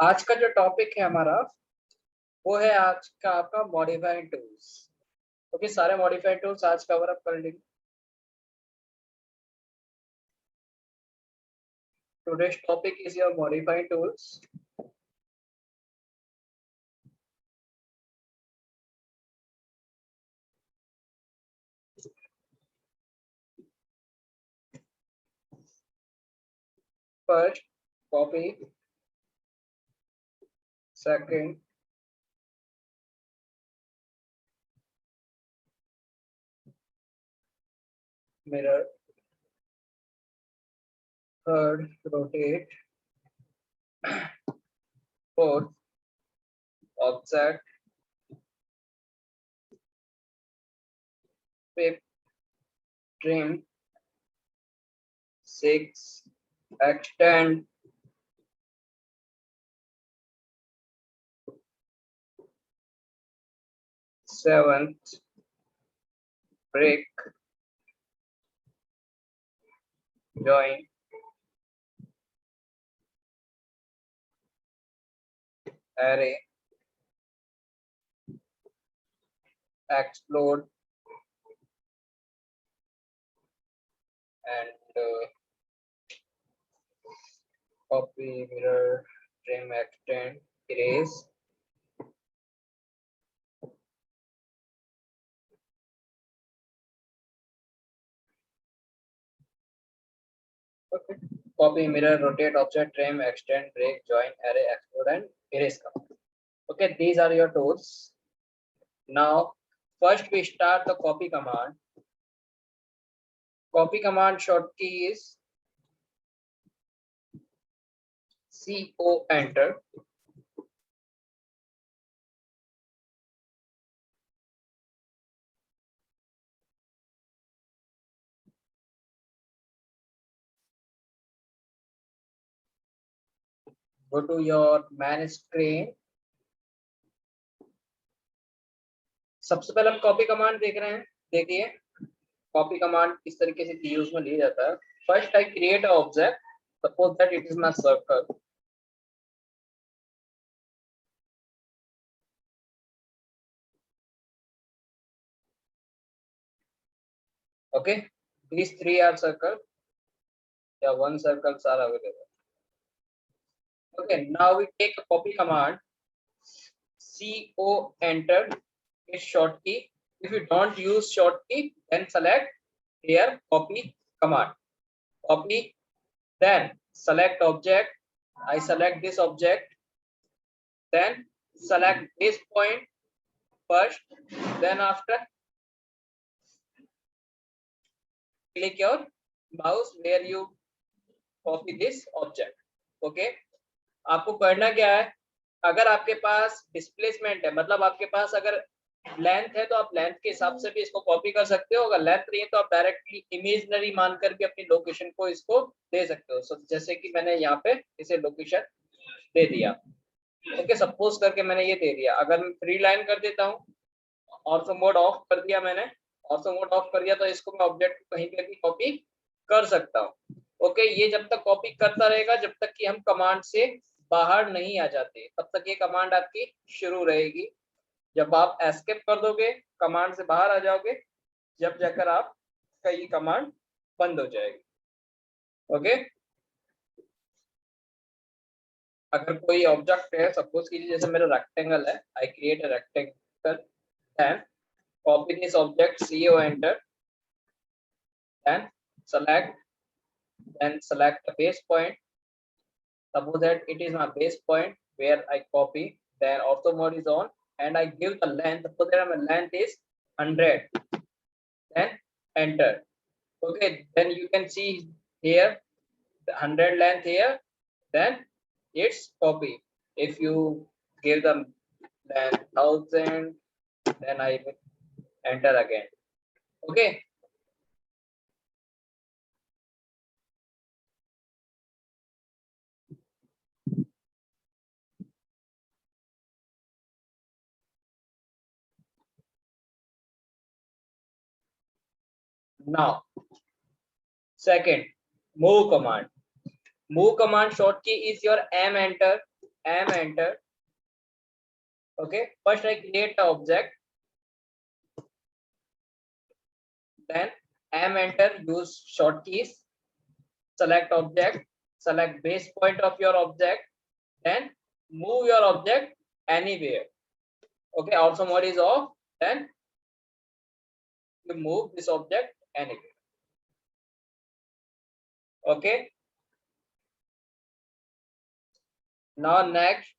आज का जो टॉपिक है हमारा वो है आज का आपका मॉडिफाइड टूल्स। ओके, सारे मॉडिफाइड टूल्स आज कवर अप कर लेंगे। Today's topic is your modified tools. First copy, second mirror, third rotate, fourth object, fifth trim, six extend, seventh break, join, array, explode, and copy, mirror, trim, extend, erase. Okay. Copy, mirror, rotate, object, trim, extend, break, join, array, explode, and erase. Okay, these are your tools. Now, first we start the copy command. Copy command short key is CO enter. Go to your main screen. सबसे पहले हम copy command देख रहे हैं। देखिए copy command किस तरीके से यूज में लिया जाता है। First I create a object, suppose that it is my circle. Okay, these three are circle. Yeah, one circles are available. Okay, now we take a copy command. CO enter is short key. If you don't use short key, then select here copy command. Copy, then select object. I select this object. Then select this point first. Then after click your mouse where you copy this object. Okay, आपको करना क्या है, अगर आपके पास displacement है, मतलब आपके पास अगर लेंथ है तो आप लेंथ के हिसाब से भी इसको कॉपी कर सकते हो। अगर लेंथ नहीं है तो आप डायरेक्टली इमेजिनरी मानकर भी अपनी लोकेशन को इसको दे सकते हो। so, जैसे कि मैंने यहाँ पे इसे लोकेशन दे दिया। ओके, सपोज करके मैंने ये दे दिया। अगर मैं फ्री लाइन कर देता हूँ, ऑर्थो मोड ऑफ कर दिया मैंने, ऑर्थो मोड ऑफ कर दिया तो इसको मैं ऑब्जेक्ट कहीं पे भी कॉपी कर सकता हूँ। ओके, ये जब तक कॉपी करता रहेगा जब तक कि हम कमांड से बाहर नहीं आ जाते, तब तक ये कमांड आपकी शुरू रहेगी। जब आप एस्केप कर दोगे, कमांड से बाहर आ जाओगे, जब जाकर आप का ये कमांड बंद हो जाएगी। ओके, अगर कोई ऑब्जेक्ट है, सपोज कीजिए जैसे मेरा रेक्टेंगल है, I create a rectangle, then copy this object, CO enter, then select, then select the base point. Suppose that it is my base point where I copy, then ortho mode is on, and I give the length. Suppose that my length is 100, then enter. Okay, then you can see here the 100 length here, then it's copy. If you give them then 1000, then I will enter again. Okay, now second, move command. Move command short key is your M enter. m enter. Okay, first I create the object, then m enter, use short keys, select object, select base point of your object, then move your object anywhere. Okay, also mode is off, then you move this object anywhere. Okay, now next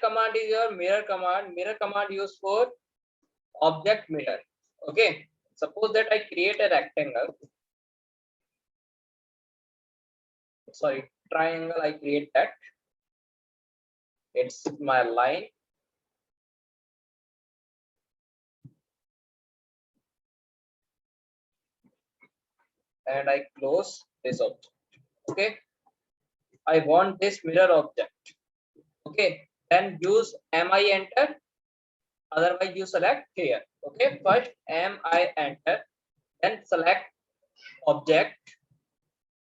command is your mirror command. Mirror command used for object mirror. Okay, suppose that I create a rectangle, sorry, triangle. I create that, it's my line, and I close this object. Okay, I want this mirror object. Okay, then use mi enter, otherwise you select here. Okay, first mi enter, then select object,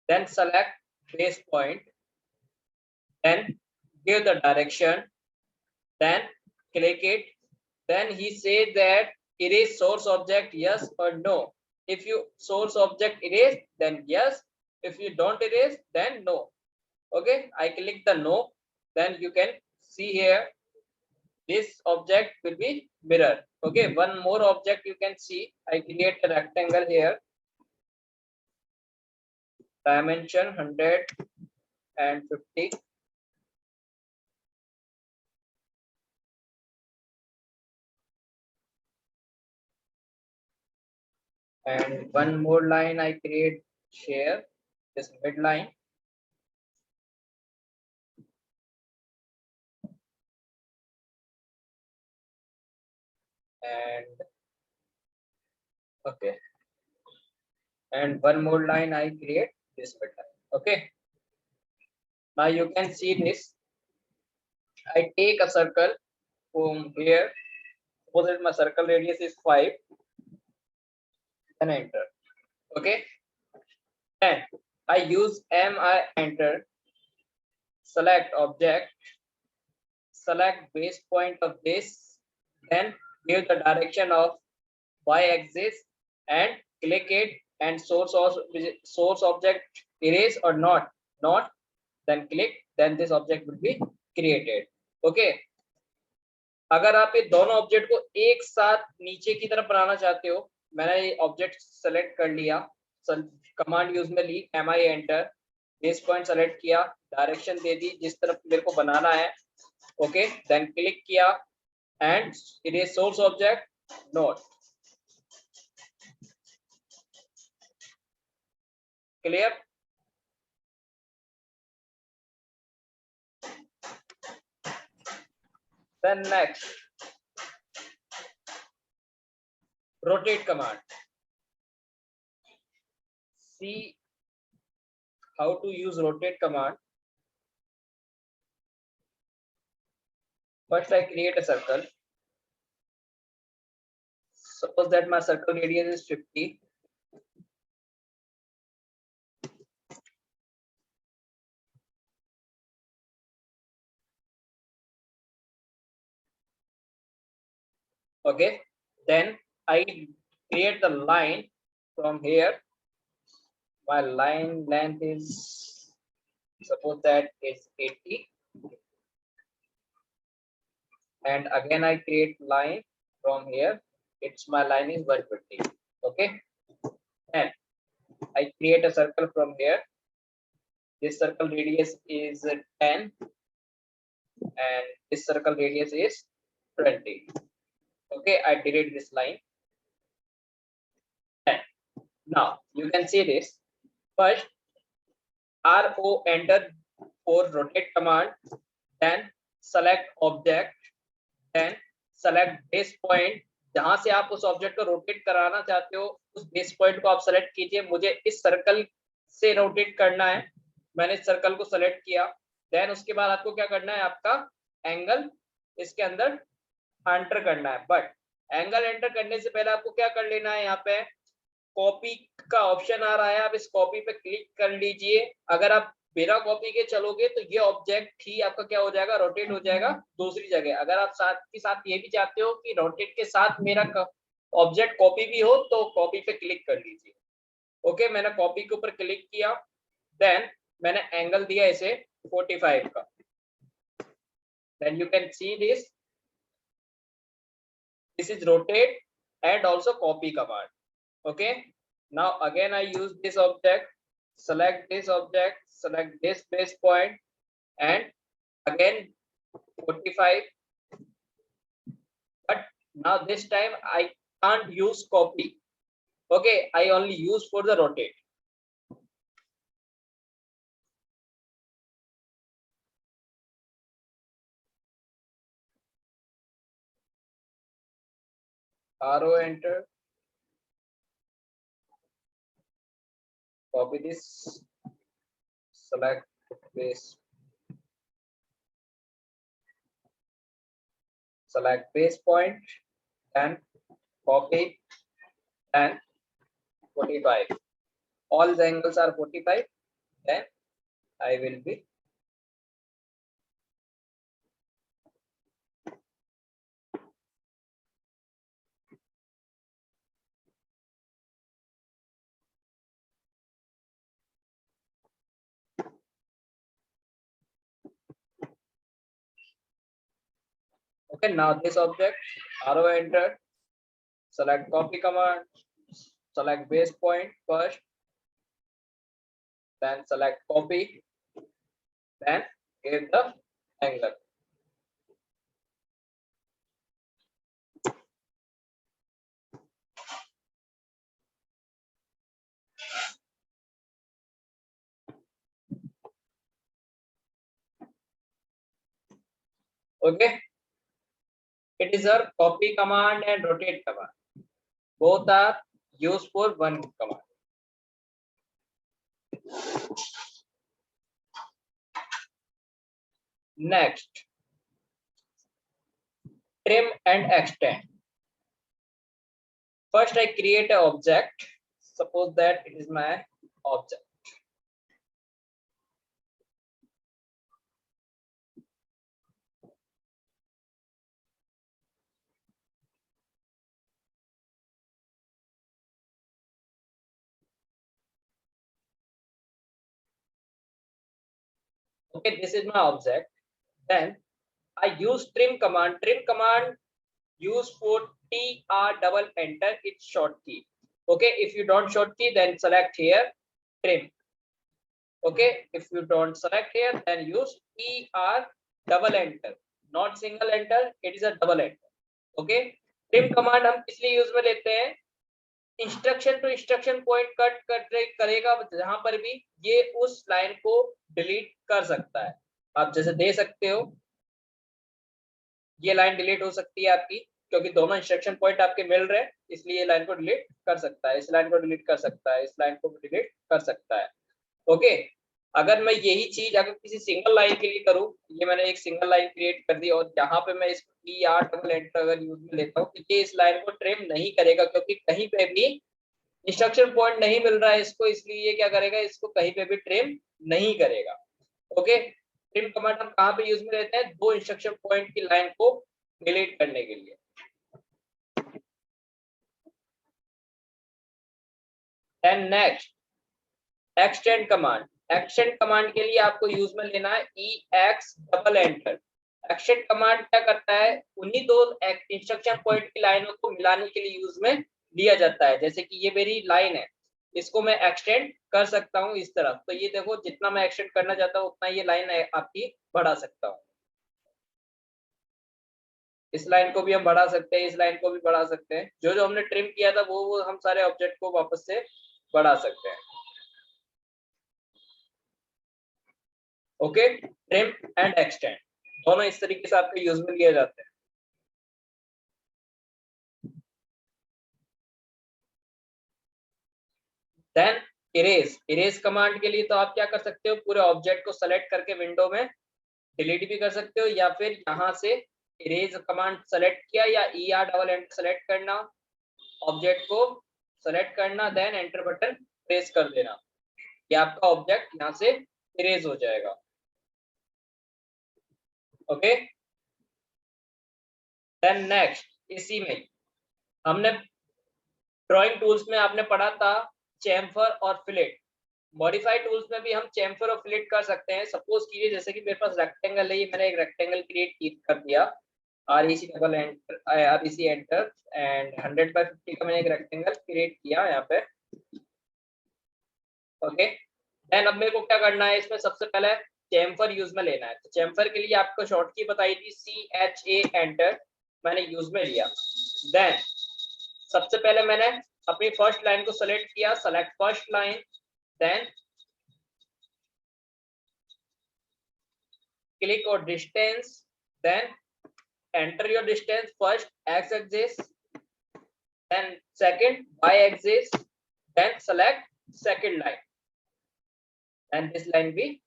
then select base point, then give the direction, then click it. Then he said that erase source object, yes or no. If you source object erase, then yes. If you don't erase, then no. Okay, I click the no, then you can see here this object will be mirror. Okay, one more object you can see. I create a rectangle here, dimension 150, and one more line I create here, this midline, and okay, and one more line I create this midline. Okay, now you can see this. I take a circle from here. Suppose that my circle radius is 5, then enter. Okay, and I use mi enter, select object, select base point of this, then give the direction of y-axis and click it, and source object erase or not, then click, then this object will be created. Okay, अगर आप ये दोनों object को एक साथ नीचे की तरफ बनाना चाहते हो, मैंने ये ऑब्जेक्ट सेलेक्ट कर लिया, कमांड यूज में ली mi enter, base point select किया, डायरेक्शन दे दी जिस तरफ मेरे को बनाना है. ओके, देन क्लिक किया and erase source object, note. Clear? Then next, rotate command. See how to use rotate command. First, I create a circle. Suppose that my circle radius is 50. Okay, then I create the line from here. My line length is, suppose that is 80, and again I create line from here. It's my line is 150. Okay, and I create a circle from here. This circle radius is 10, and this circle radius is 20. Okay, I delete this line. And now you can see this. First, RO enter for rotate command, then select object, then select base point. जहां से आप उस object को rotate कराना चाहते हो, उस base point को आप सेलेक्ट कीजिए. मुझे इस सर्कल से रोटेट करना है, मैंने इस सर्कल को सेलेक्ट किया. देन उसके बाद आपको क्या करना है, आपका एंगल इसके अंदर एंटर करना है. बट एंगल एंटर करने से पहले आपको क्या कर लेना है, यहाँ पे कॉपी का ऑप्शन आ रहा है, आप इस कॉपी पे क्लिक कर लीजिए. अगर आप बिना कॉपी के चलोगे तो ये ऑब्जेक्ट ही आपका क्या हो जाएगा, रोटेट हो जाएगा दूसरी जगह। अगर आप साथ के साथ ये भी चाहते हो कि रोटेट के साथ मेरा ऑब्जेक्ट कॉपी भी हो तो कॉपी पे क्लिक कर लीजिए। ओके, मैंने कॉपी के ऊपर क्लिक किया, देन मैंने एंगल दिया इसे 45 का, then you can see this is rotate and also copy command. Okay, now again I use this object, select this object, select this base point, and again 45, but now this time I can't use copy. Okay, I only use for the rotate. Arrow enter, copy this, select base, select base point, and copy, and 45. All the angles are 45. Then I will be okay. Now this object, arrow enter, select copy command, select base point first, then select copy, then give the angle. Okay, it is a copy command and rotate command. Both are used for one command. Next, trim and extend. First, I create an object. Suppose that it is my object. Okay, this is my object. Then I use trim command. Trim command use for TR double enter, it's short key. Okay, if you don't short key, then select here trim. Okay, if you don't select here, then use TR double enter, not single enter, it is a double enter. Okay, trim command हम किस लिए use में लेते हैं, instruction to instruction point cut करेगा, जहां पर भी ये उस लाइन को डिलीट कर सकता है। आप जैसे दे सकते हो, ये लाइन डिलीट हो सकती है आपकी, क्योंकि दोनों इंस्ट्रक्शन पॉइंट आपके मिल रहे हैं, इसलिए ये लाइन को डिलीट कर सकता है, इस लाइन को डिलीट कर सकता है, इस लाइन को डिलीट कर सकता है। ओके, अगर मैं यही चीज अगर किसी सिंगल लाइन के लिए करूं, ये मैंने एक सिंगल लाइन क्रिएट कर दी और यहाँ पे मैं इसको डबल एंटर अगर यूज में लेता हूँ, तो ये इस लाइन को ट्रिम नहीं करेगा, क्योंकि कहीं पे भी इंस्ट्रक्शन पॉइंट नहीं मिल रहा है इसको, इसलिए ये क्या करेगा, इसको कहीं पे भी ट्रिम नहीं करेगा। ओके, ट्रिम कमांड हम कहाँ पे यूज में लेते हैं, दो इंस्ट्रक्शन पॉइंट की लाइन को डिलीट करने के लिए। Then next extend command. Extend command के लिए आपको यूज में लेना है EX double enter. Extend command क्या करता है, उन्हीं दो इंस्ट्रक्शन पॉइंट की लाइनों को मिलाने के लिए यूज में लिया जाता है। जैसे कि ये मेरी लाइन है, इसको मैं एक्सटेंड कर सकता हूँ इस तरफ, तो ये देखो जितना मैं एक्सटेंड करना चाहता हूँ उतना ये लाइन आपकी बढ़ा सकता हूँ। इस लाइन को भी हम बढ़ा सकते हैं, इस लाइन को भी बढ़ा सकते हैं, जो जो हमने ट्रिम किया था वो हम सारे ऑब्जेक्ट को वापस से बढ़ा सकते हैं। ओके, ट्रिम एंड एक्सटेंड दोनों इस तरीके से आपके यूज में लिए जाते हैं। Then erase. इरेज कमांड के लिए तो आप क्या कर सकते हो, पूरे ऑब्जेक्ट को सेलेक्ट करके विंडो में डिलीट भी कर सकते हो, या फिर यहाँ से इरेज कमांड सेलेक्ट किया या ER डबल एंटर सेलेक्ट करना, ऑब्जेक्ट को सेलेक्ट करना, देन एंटर बटन प्रेस कर देना, ये आपका ऑब्जेक्ट यहाँ से इरेज हो जाएगा। ओके, देन नेक्स्ट, इसी में हमने ड्राइंग टूल्स में आपने पढ़ा था चैम्फर और फिलेट। मॉडिफाइड टूल्स में भी हम चैम्फर और फिलेट कर सकते हैं। सपोज कीजिए जैसे कि मेरे पास रेक्टेंगल है, ये मैंने एक रेक्टेंगल क्रिएट कर दिया, REC double enter, REC enter, and 100/50 का मैंने एक रेक्टेंगल क्रिएट किया यहाँ पे। ओके, देन अब मेरे को क्या करना है, इसमें सबसे पहले चैम्फर यूज में लेना है। तो चैम्फर के लिए आपको शॉर्ट की बताई थी CHA एंटर, मैंने यूज में लिया। देन सबसे पहले मैंने अपनी फर्स्ट लाइन को सेलेक्ट किया, select first line, then click on distance, then enter your distance, first x axis, then second y axis, then select second line, and this line be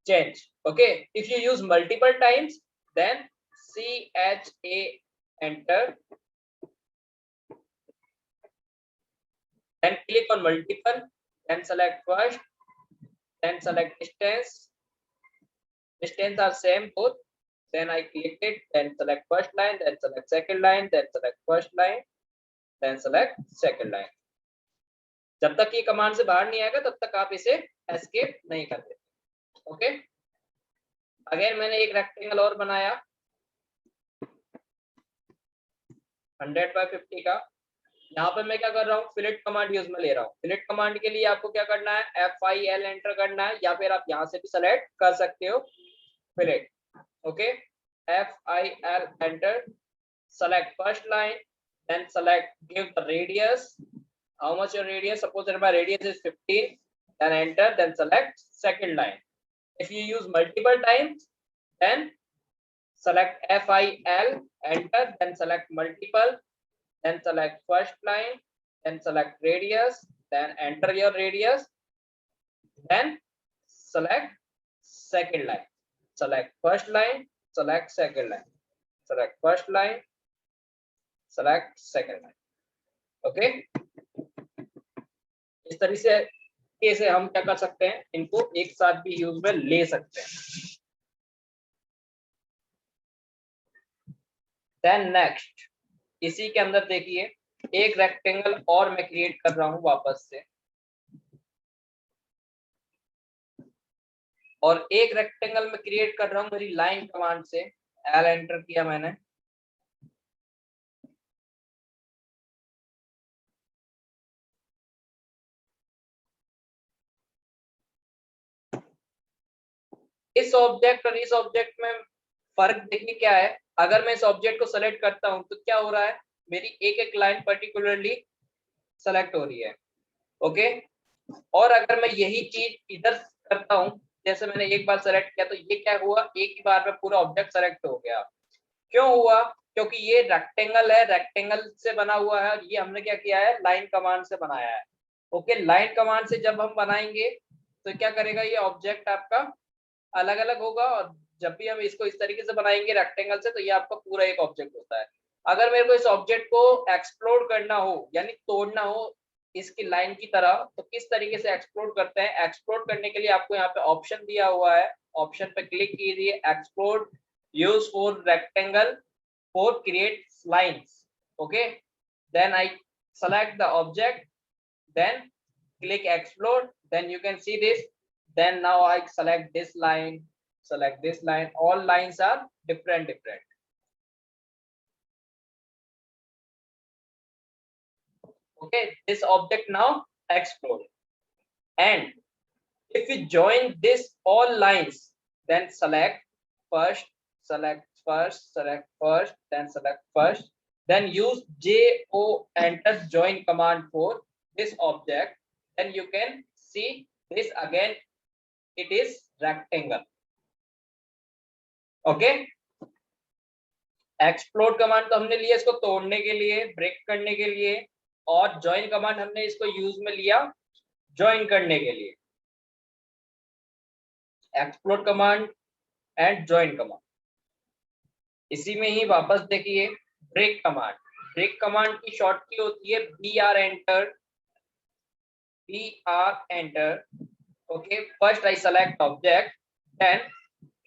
change. Okay, if you use multiple times, then CHA enter, then click on multiple, then select first, then select distance are same both, then I click it, then select first line, then select second line, then select first line, then select second line. जब तक ये command से बाहर नहीं आएगा तब तक आप इसे एस्केप नहीं कर देते। ओके, अगेन मैंने एक रेक्टेंगल और बनाया 100/50 का। यहाँ पे मैं क्या कर रहा हूँ, फिलेट कमांड यूज में ले रहा हूँ। फिलेट कमांड के लिए आपको क्या करना है, FIL एंटर करना है, या फिर आप यहाँ से भी सेलेक्ट कर सकते हो fillet. Okay, FIL enter, select first line, then select, give the radius, how much your radius, suppose that my radius is 15, then enter, then select second line. If you use multiple times, then select FIL, enter, then select multiple, then select first line, then select radius, then enter your radius, then select second line, select first line, select second line, select first line, select second line. Okay, इस तरीके से हम क्या कर सकते हैं, इनको एक साथ भी यूज में ले सकते हैं। देन नेक्स्ट, इसी के अंदर देखिए एक रेक्टेंगल और मैं क्रिएट कर रहा हूं वापस से, और एक रेक्टेंगल में क्रिएट कर रहा हूं मेरी लाइन कमांड से। L एंटर किया मैंने, इस ऑब्जेक्ट और इस ऑब्जेक्ट में फर्क देखिए क्या है। अगर मैं इस ऑब्जेक्ट को सेलेक्ट करता हूं तो क्या हो रहा है, मेरी एक एक लाइन पर्टिकुलरली सेलेक्ट हो रही है। ओके, और अगर मैं यही चीज इधर करता हूं, जैसे मैंने एक बार सेलेक्ट किया तो ये क्या हुआ, एक ही बार में पूरा ऑब्जेक्ट सेलेक्ट हो गया। क्यों हुआ, क्योंकि ये रेक्टेंगल है, रेक्टेंगल से बना हुआ है, और ये हमने क्या किया है, लाइन कमांड से बनाया है। ओके, लाइन कमांड से जब हम बनाएंगे तो क्या करेगा, ये ऑब्जेक्ट आपका अलग अलग होगा, और जब भी हम इसको इस तरीके से बनाएंगे रेक्टेंगल से, तो ये आपका पूरा एक ऑब्जेक्ट होता है। अगर मेरे को इस ऑब्जेक्ट को एक्सप्लोर करना हो, यानी तोड़ना हो इसकी लाइन की तरह, तो किस तरीके से एक्सप्लोर करते हैं, एक्सप्लोर करने के लिए आपको यहाँ पे ऑप्शन दिया हुआ है, ऑप्शन पे क्लिक कीजिए, explore, use for rectangle for create lines. Okay, then I select the object, then click explore, then you can see this, then now I select this line, all lines are different. Okay, this object now explode, and if we join this all lines, then select first, then select first, then use JO enter join command for this object, then you can see this again, it is rectangle. Okay, explode command तो हमने लिया इसको तोड़ने के लिए, break करने के लिए, और ज्वाइन कमांड हमने इसको यूज में लिया ज्वाइन करने के लिए। Explode command and join command, इसी में ही वापस देखिए ब्रेक कमांड। ब्रेक कमांड की शॉर्ट की होती है BR enter, Okay, first I select object, then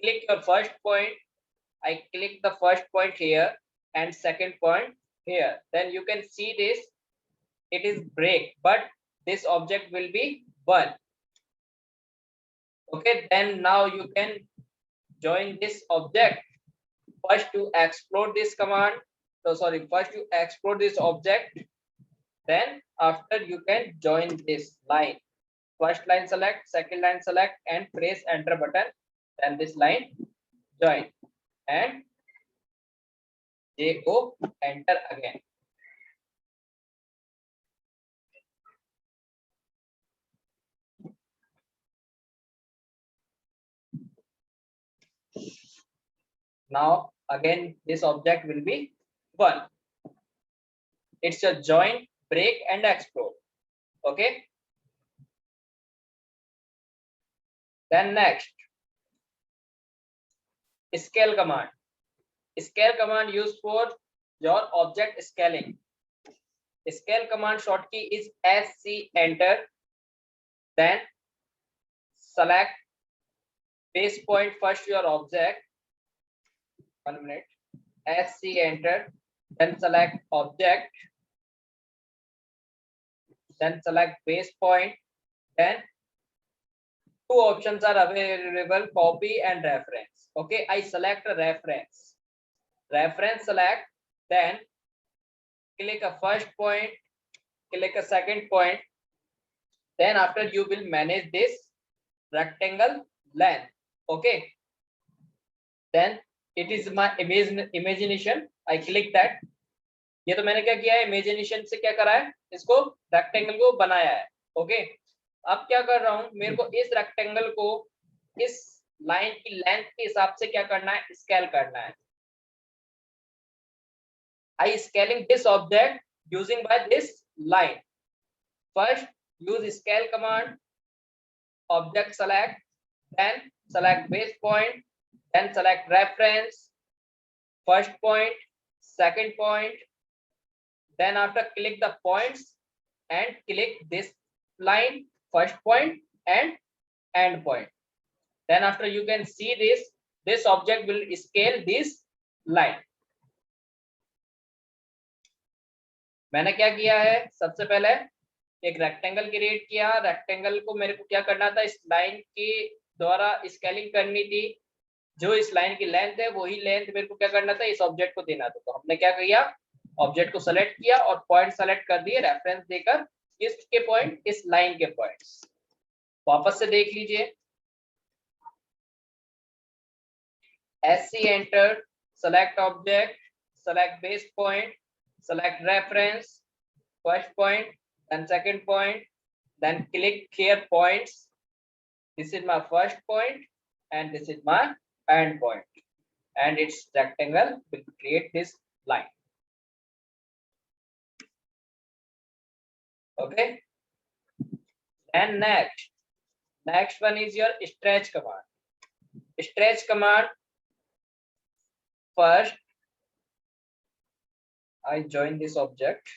click your first point. I click the first point here and second point here. Then you can see this, it is break, but this object will be 1. Okay, then now you can join this object. First to explode this command, so sorry, first you explode this object, then after you can join this line. First line select, second line select, and press enter button, then this line join, and JO enter again. Now again this object will be 1. It's a join, break, and explode. Okay, then next scale command. Scale command used for your object scaling. Scale command short key is SC enter, then select base point first your object. 1 minute. SC enter, then select object, then select base point, then two options are available, copy and reference. Okay, I select a reference. Reference select, then click a first point, click a second point, then after you will manage this rectangle length. Okay, then it is my imagination. I click that. ये तो मैंने क्या किया है, imagination से क्या करा है, इसको रेक्टेंगल को बनाया है. ओके, अब क्या कर रहा हूं, मेरे को इस रेक्टेंगल को इस लाइन की लेंथ के हिसाब से क्या करना है, स्केल करना है. I scaling this object using by this line. First use scale command, object select, then select base point, then select reference, first point, second point, then after click the points and click this line, first point and end point. Then after you can see this object will scale this line. मैंने क्या किया है, सबसे पहले एक rectangle create किया. Rectangle को मेरे को क्या करना था, इस लाइन के द्वारा स्केलिंग करनी थी. जो इस लाइन की लेंथ है वही लेंथ मेरे को क्या करना था, इस ऑब्जेक्ट को देना था. तो हमने क्या किया, ऑब्जेक्ट को सेलेक्ट किया और पॉइंट सेलेक्ट कर दिए रेफरेंस देकर, इसके पॉइंट इस लाइन के पॉइंट्स. वापस से देख लीजिए. SC enter, select object, select base point, select reference, first point, then second point, then click here points. This is my first point and this is my end point, and its rectangle will create this line. Okay, and next one is your stretch command. Stretch command, first I join this object,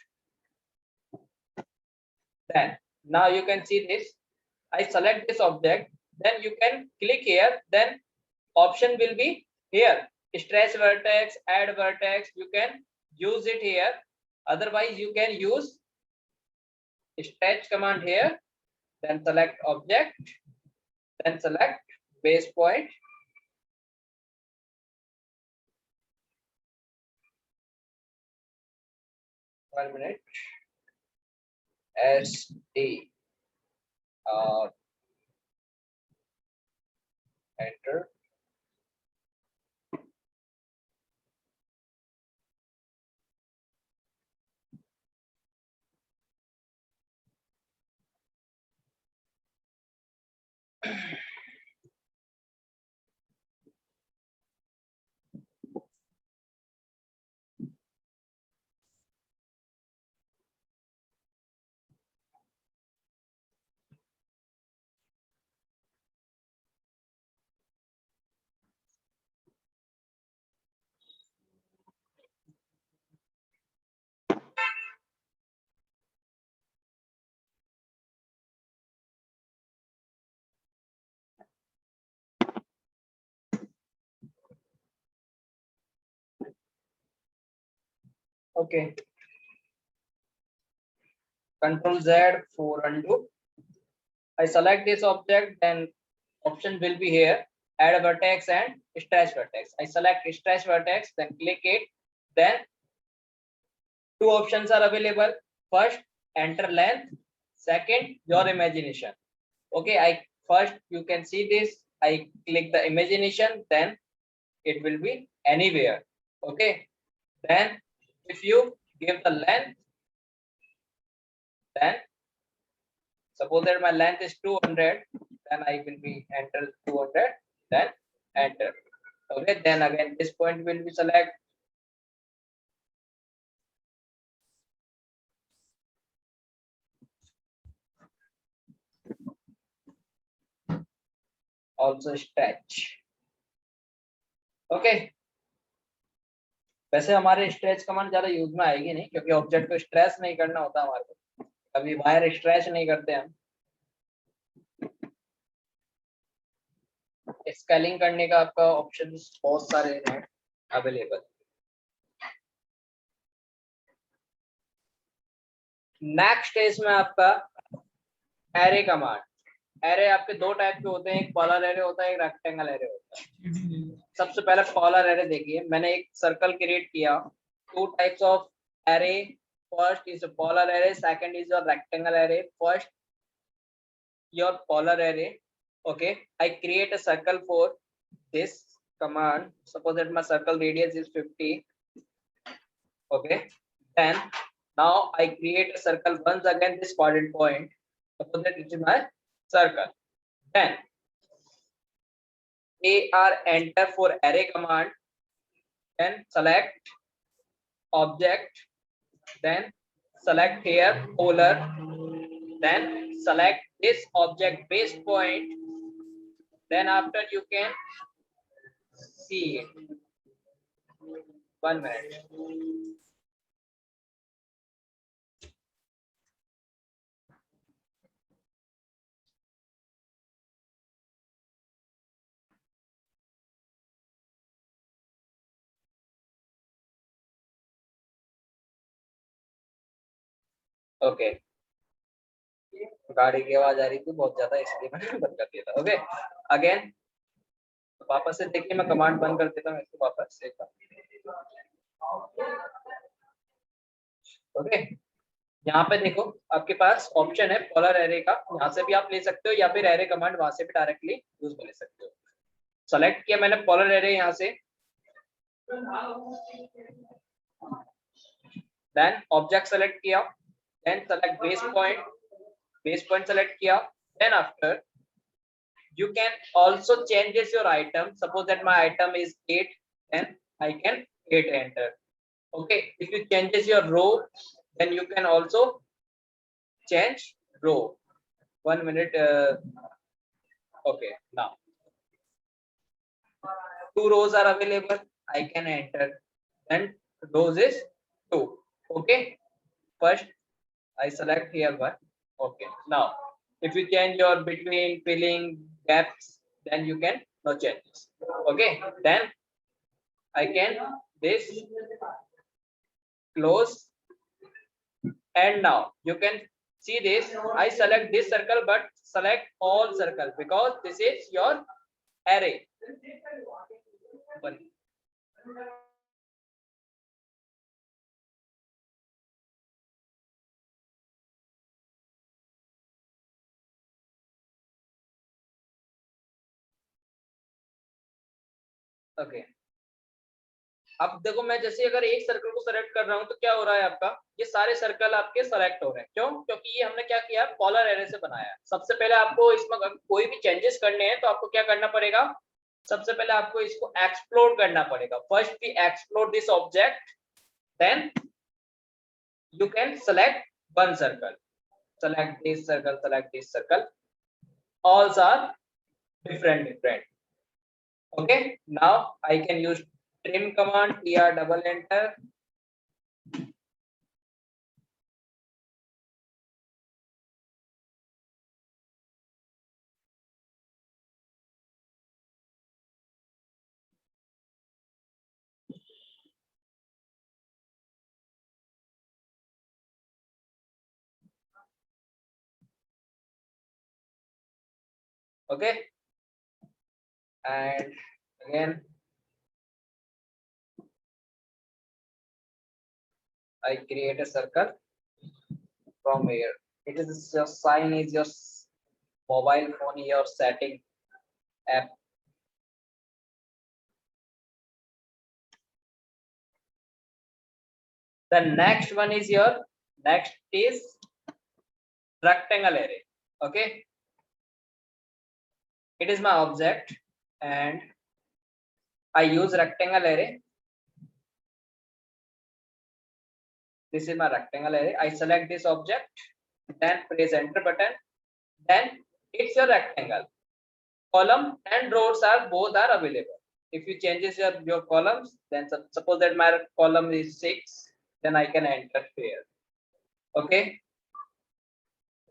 then now you can see this, I select this object, then you can click here, then option will be here, stretch vertex, add vertex, you can use it here. Otherwise you can use stretch command here, then select object, then select base point, one minute, SD enter. Okay. Control Z for undo. I select this object, then option will be here, add a vertex and stretch vertex. I select stretch vertex, then click it. Then two options are available. First, enter length. Second, your imagination. Okay, I first you can see this. I click the imagination, then it will be anywhere. Okay, then if you give the length, then suppose that my length is 200, then I will be enter 200, then enter. Okay, then again this point will be select. Also stretch. Okay, वैसे हमारे stretch command ज्यादा use में आएगी नहीं, क्योंकि object को stretch नहीं करना होता हमारे को, कभी वायर स्ट्रेच नहीं करते हम। स्केलिंग करने का आपका ऑप्शंस बहुत सारे हैं अवेलेबल। नेक्स्ट है इसमें आपका एरे कमांड। एरे आपके दो टाइप के होते हैं, एक पॉलर एरे होता है, एक रेक्टेंगल एरे होता है। सबसे पहले पॉलर एरे देखिए, मैंने एक सर्कल क्रिएट किया। Two types of array, first is polar array, second is your rectangle array. First your polar array. Okay, I create a circle for this command. Suppose that my circle radius is 50. Okay, then now I create a circle once again this coordinate point. Suppose that it is my circle. Then AR enter for array command. Then select object. Then select here polar. Then select this object base point. Then after you can see it. 1 minute. Okay, गाड़ी की आवाज आ रही थी बहुत ज्यादा, इसलिए मैंने बंद कर दिया था। ओके, अगेन वापस से देखिए, मैं कमांड बंद कर देता हूँ इसको वापस से। ओके, यहाँ पे देखो आपके पास ऑप्शन है पोलर एरे का, यहाँ से भी आप ले सकते हो, या फिर एरे कमांड वहां से भी डायरेक्टली यूज में ले सकते हो। सेलेक्ट किया मैंने पोलर एरे यहाँ से, देन ऑब्जेक्ट सेलेक्ट किया, then select base point select किया, then after you can also changes your item. Suppose that my item is 8, then I can 8 enter. Okay, if you changes your row, then you can also change row. 1 minute. Okay, now 2 rows are available, I can enter, and rows is 2. Okay, first I select here one. Okay, now if you change your between filling gaps, then you can no changes. Okay, then I can this close, and now you can see this. I select this circle, but select all circle because this is your array. Okay, अब देखो मैं जैसे अगर एक circle को select कर रहा हूं तो क्या हो रहा है आपका, ये सारे सर्कल आपके सेलेक्ट हो रहे हैं। क्यों? क्योंकि ये हमने क्या किया, पोलर एरे से बनाया है। सबसे पहले आपको इसमें कोई भी चेंजेस करने हैं तो आपको क्या करना पड़ेगा, सबसे पहले आपको इसको एक्सप्लोर करना पड़ेगा। First we explore this object, then you can select one circle, select this circle, all are different. Okay, now I can use trim command, tr double enter, Okay, and again I create a circle from here. It is your sign is your mobile phone, your setting app. The next one is your next is rectangle array. Okay, it is my object and I use rectangle array. This is my rectangle array. I select this object, then press enter button, then it's your rectangle. Column and rows are both are available. If you changes your columns, then suppose that my column is 6, then I can enter here. Okay,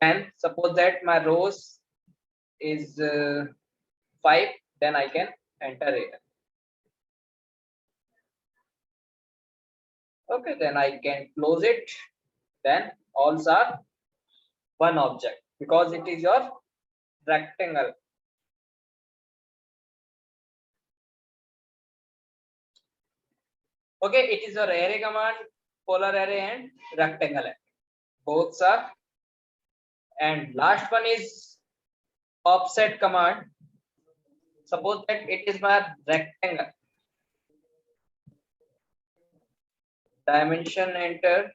and suppose that my rows is 5, then I can enter here. Okay, then I can close it. Then all are one object because it is your rectangle. Okay, it is your array command, polar array and rectangle array. Both are. And last one is offset command. Suppose that it is my rectangle. Dimension enter.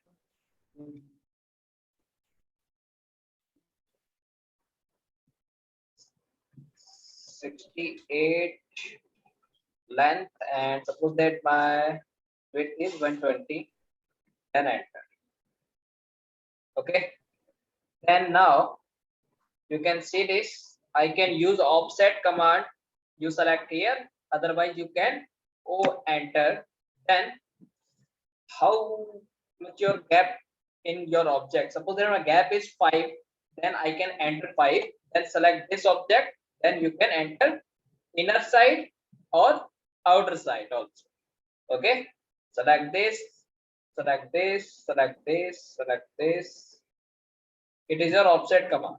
68 length, and suppose that my width is 120, then enter. Okay, then now you can see this. I can use offset command. You select here, otherwise you can enter. Then how much your gap in your object? Suppose that my gap is 5, then I can enter 5, then select this object, then you can enter inner side or outer side also. Okay, select this, select this, select this, select this. It is your offset command.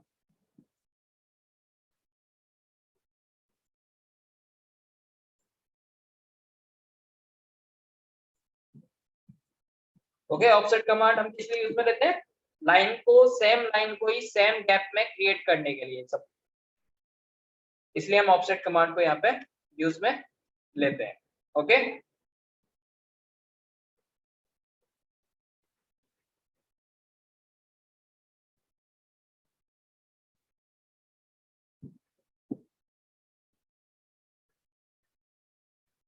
Okay, offset command हम किस लिए use में लेते हैं? Line को ही same gap में create करने के लिए सब, इसलिए हम ऑफसेट कमांड को यहाँ पे यूज में लेते हैं. ओके.